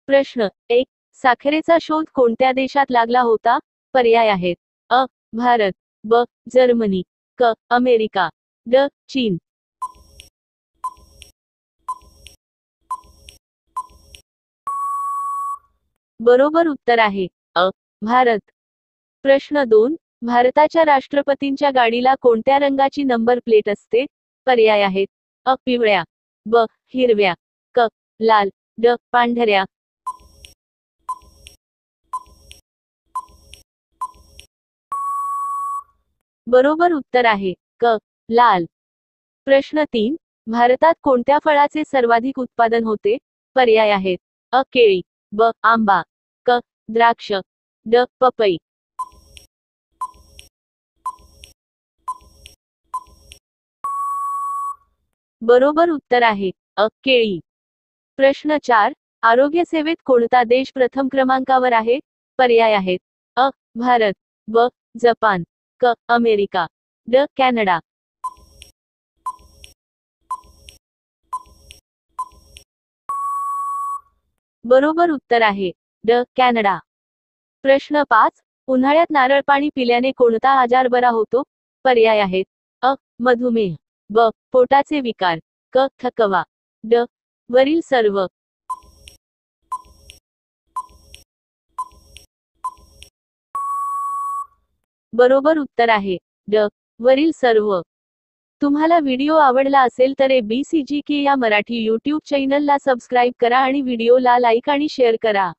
प्रश्न 1. साखरेचा शोध कोणत्या देशात लागला होता? पर्याय आहेत. अ. भारत, ब. जर्मनी, क. अमेरिका, ड. चीन. बरोबर उत्तर आहे अ. भारत. प्रश्न 2. भारताच्या राष्ट्रपतींच्या गाडीला कोणत्या रंगाची नंबर प्लेट असते? पर्याय आहेत. अ. पिवळ्या, ब. हिरव्या, क. लाल, ड. पांढऱ्या. बरोबर उत्तर आहे क. लाल. प्रश्न 3. भारतात कोणत्या फळाचे सर्वाधिक उत्पादन होते? पर्याय आहेत. अ. केळी, ब. आंबा, क. द्राक्ष, ड. पपई. बरोबर उत्तर आहे अ. केळी. प्रश्न 4. आरोग्य सेवेत कोणता देश प्रथम क्रमांकावर आहे? पर्याय आहेत. अ. भारत, ब. जपान, क. अमेरिका, ड. कॅनडा. बरोबर उत्तर आहे ड. कॅनडा. प्रश्न 5. उन्हाळ्यात नारळ पाणी पिल्याने कोणता आजार बरा होतो? पर्याय आहेत. अ. मधुमेह, ब. पोटाचे विकार, क. थकवा, ड. वरील सर्व. बरोबर उत्तर आहे ड. वरील सर्व. तुम्हाला व्हिडिओ आवडला असेल तर ABCGK या मराठी YouTube चॅनलला सबस्क्राईब करा आणि व्हिडिओला लाईक आणि शेअर करा.